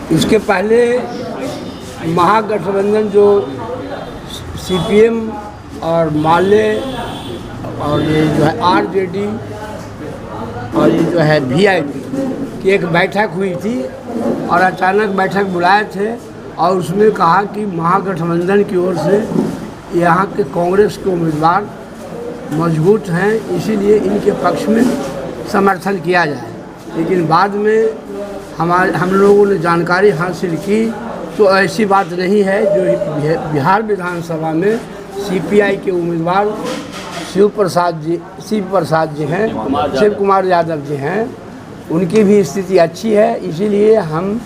इसके पहले महागठबंधन जो सीपीएम और माले और ये जो है आरजेडी और ये जो है वीआईपी की एक बैठक हुई थी और अचानक बैठक बुलाए थे और उसमें कहा कि महागठबंधन की ओर से यहाँ के कांग्रेस के उम्मीदवार मजबूत हैं, इसीलिए इनके पक्ष में समर्थन किया जाए। लेकिन बाद में हम लोगों ने जानकारी हासिल की तो ऐसी बात नहीं है। जो बिहार विधानसभा में सीपीआई के उम्मीदवार शिव प्रसाद जी हैं, शिव कुमार यादव जी हैं, उनकी भी स्थिति अच्छी है। इसीलिए हम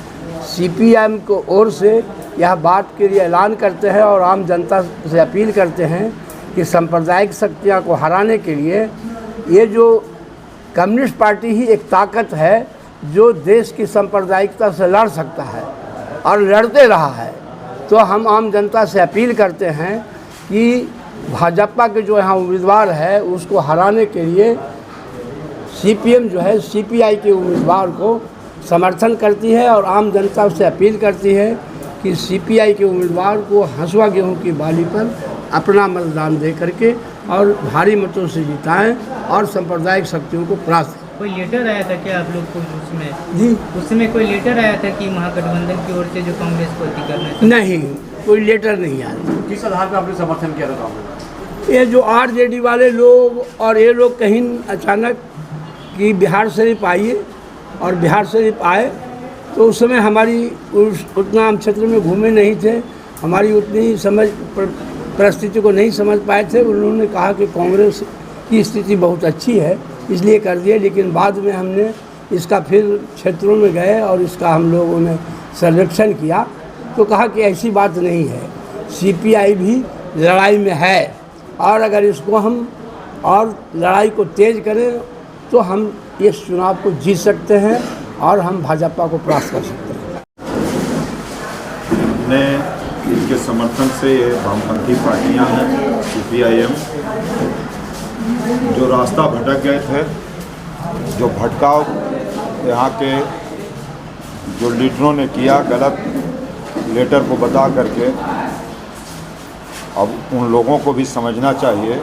सीपीएम को ओर से यह बात के लिए ऐलान करते हैं और आम जनता से अपील करते हैं कि सांप्रदायिक शक्तियाँ को हराने के लिए ये जो कम्युनिस्ट पार्टी ही एक ताकत है जो देश की सांप्रदायिकता से लड़ सकता है और लड़ते रहा है। तो हम आम जनता से अपील करते हैं कि भाजपा के जो यहाँ उम्मीदवार है उसको हराने के लिए सीपीएम जो है सीपीआई के उम्मीदवार को समर्थन करती है और आम जनता से अपील करती है कि सीपीआई के उम्मीदवार को हंसुआ गेहूं की बाली पर अपना मतदान दे करके और भारी मतों से जिताएं और सांप्रदायिक शक्तियों को परास्त। कोई लेटर आया था क्या आप लोग को उसमें? जी, उसमें कोई लेटर आया था कि महागठबंधन की ओर से जो कांग्रेस को अति करना है? नहीं, कोई लेटर नहीं आया। किस आधार पर आपने समर्थन किया था कांग्रेस? ये जो आरजेडी वाले लोग और ये लोग कहीं अचानक कि बिहार शरीफ आइए और बिहार शरीफ आए तो उस समय हमारी उतना हम क्षेत्र में घूमे नहीं थे, हमारी उतनी समझ परिस्थिति को नहीं समझ पाए थे। उन्होंने कहा कि कांग्रेस की स्थिति बहुत अच्छी है इसलिए कर दिए, लेकिन बाद में हमने इसका फिर क्षेत्रों में गए और इसका हम लोगों ने सर्वेक्षण किया तो कहा कि ऐसी बात नहीं है, सीपीआई भी लड़ाई में है और अगर इसको हम और लड़ाई को तेज करें तो हम इस चुनाव को जीत सकते हैं और हम भाजपा को परास्त कर सकते हैं। ने इनके समर्थन से ये वामपंथी पार्टियां हैं सीपीआईएम जो रास्ता भटक गए थे, जो भटकाव यहाँ के जो लीडरों ने किया गलत लेटर को बता करके, अब उन लोगों को भी समझना चाहिए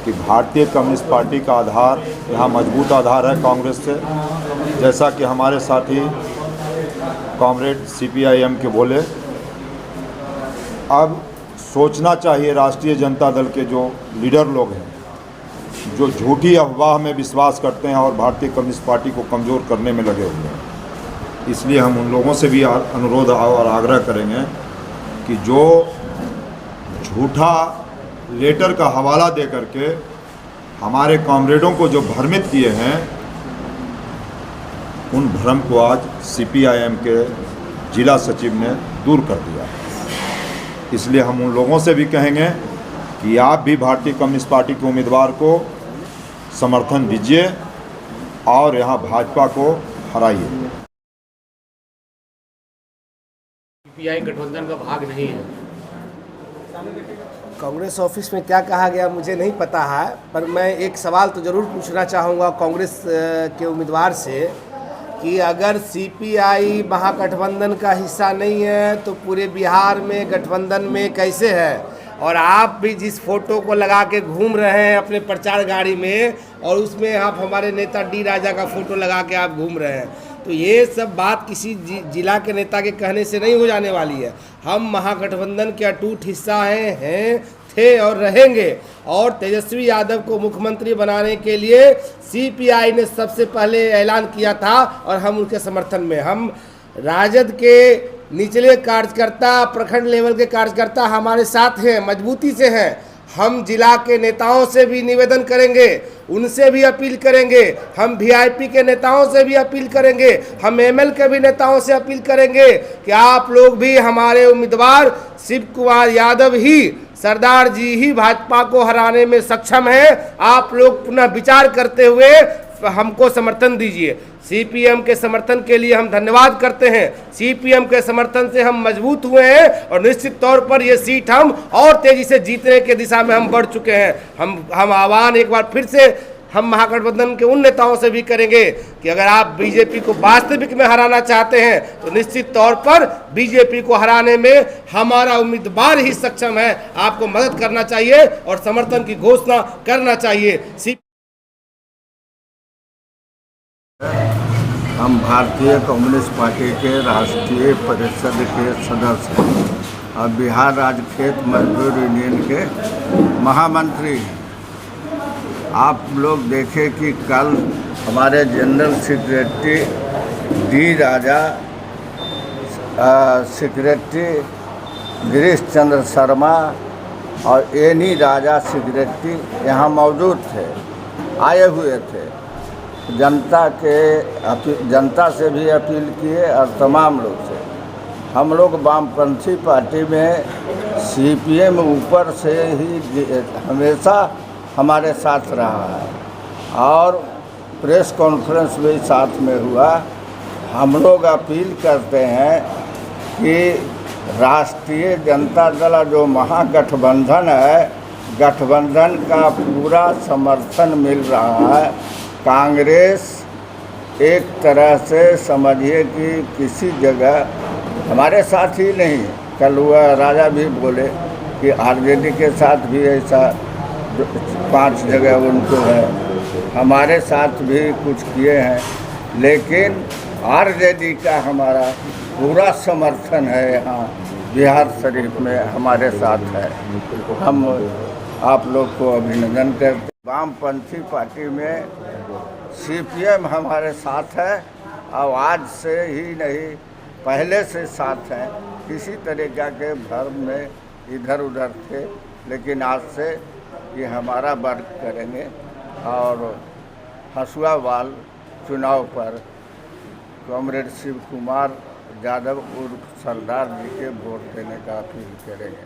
कि भारतीय कम्युनिस्ट पार्टी का आधार यहाँ मजबूत आधार है कांग्रेस से, जैसा कि हमारे साथी कॉमरेड सीपीआईएम के बोले। अब सोचना चाहिए राष्ट्रीय जनता दल के जो लीडर लोग हैं जो झूठी अफवाह में विश्वास करते हैं और भारतीय कम्युनिस्ट पार्टी को कमज़ोर करने में लगे हुए हैं। इसलिए हम उन लोगों से भी अनुरोध और आग्रह करेंगे कि जो झूठा लेटर का हवाला दे करके हमारे कॉमरेडों को जो भ्रमित किए हैं, उन भ्रम को आज सीपीआईएम के जिला सचिव ने दूर कर दिया। इसलिए हम उन लोगों से भी कहेंगे कि आप भी भारतीय कम्युनिस्ट पार्टी के उम्मीदवार को समर्थन दीजिए और यहाँ भाजपा को हराइए। सीपीआई गठबंधन का भाग नहीं है। कांग्रेस ऑफिस में क्या कहा गया मुझे नहीं पता है, पर मैं एक सवाल तो ज़रूर पूछना चाहूँगा कांग्रेस के उम्मीदवार से कि अगर सीपीआई महागठबंधन का हिस्सा नहीं है तो पूरे बिहार में गठबंधन में कैसे है? और आप भी जिस फोटो को लगा के घूम रहे हैं अपने प्रचार गाड़ी में और उसमें आप हमारे नेता डी राजा का फोटो लगा के आप घूम रहे हैं, तो ये सब बात किसी जिला के नेता के कहने से नहीं हो जाने वाली है। हम महागठबंधन के अटूट हिस्सा हैं, थे और रहेंगे और तेजस्वी यादव को मुख्यमंत्री बनाने के लिए सीपीआई ने सबसे पहले ऐलान किया था और हम उनके समर्थन में, हम राजद के निचले कार्यकर्ता प्रखंड लेवल के कार्यकर्ता हमारे साथ हैं, मजबूती से हैं। हम जिला के नेताओं से भी निवेदन करेंगे, उनसे भी अपील करेंगे, हम वीआईपी के नेताओं से भी अपील करेंगे, हम एमएल के भी नेताओं से अपील करेंगे कि आप लोग भी हमारे उम्मीदवार शिव कुमार यादव ही, सरदार जी ही भाजपा को हराने में सक्षम हैं। आप लोग पुनः विचार करते हुए हमको समर्थन दीजिए। सीपीएम के समर्थन के लिए हम धन्यवाद करते हैं। सीपीएम के समर्थन से हम मजबूत हुए हैं और निश्चित तौर पर ये सीट हम और तेजी से जीतने के दिशा में हम बढ़ चुके हैं। हम आह्वान एक बार फिर से हम महागठबंधन के उन नेताओं से भी करेंगे कि अगर आप बीजेपी को वास्तविक में हराना चाहते हैं तो निश्चित तौर पर बीजेपी को हराने में हमारा उम्मीदवार ही सक्षम है। आपको मदद करना चाहिए और समर्थन की घोषणा करना चाहिए। हम भारतीय कम्युनिस्ट पार्टी के राष्ट्रीय परिषद के सदस्य हैं और बिहार राज्य खेत मजदूर यूनियन के महामंत्री हैं। आप लोग देखें कि कल हमारे जनरल सेक्रेटरी डी राजा, सेक्रेटरी गिरीश चंद्र शर्मा और एनी राजा सेक्रेटरी यहाँ मौजूद थे, आए हुए थे। जनता से भी अपील किए और तमाम लोग से। हम लोग वामपंथी पार्टी में सीपीएम ऊपर से ही हमेशा हमारे साथ रहा है और प्रेस कॉन्फ्रेंस भी साथ में हुआ। हम लोग अपील करते हैं कि राष्ट्रीय जनता दल जो महागठबंधन है, गठबंधन का पूरा समर्थन मिल रहा है। कांग्रेस एक तरह से समझिए कि किसी जगह हमारे साथ ही नहीं, कल हुआ राजा भी बोले कि आरजेडी के साथ भी ऐसा 5 जगह उनको है, हमारे साथ भी कुछ किए हैं, लेकिन आरजेडी का हमारा पूरा समर्थन है। यहाँ बिहार शरीफ में हमारे साथ है। हम आप लोग को अभिनंदन करते। वामपंथी पार्टी में सीपीएम हमारे साथ है और आज से ही नहीं, पहले से साथ हैं। किसी तरीक़ा के धर्म में इधर उधर थे, लेकिन आज से ये हमारा वर्क करेंगे और हसुआवाल चुनाव पर कॉमरेड शिव कुमार यादव उर्फ सरदार जी के वोट देने का अपील करेंगे।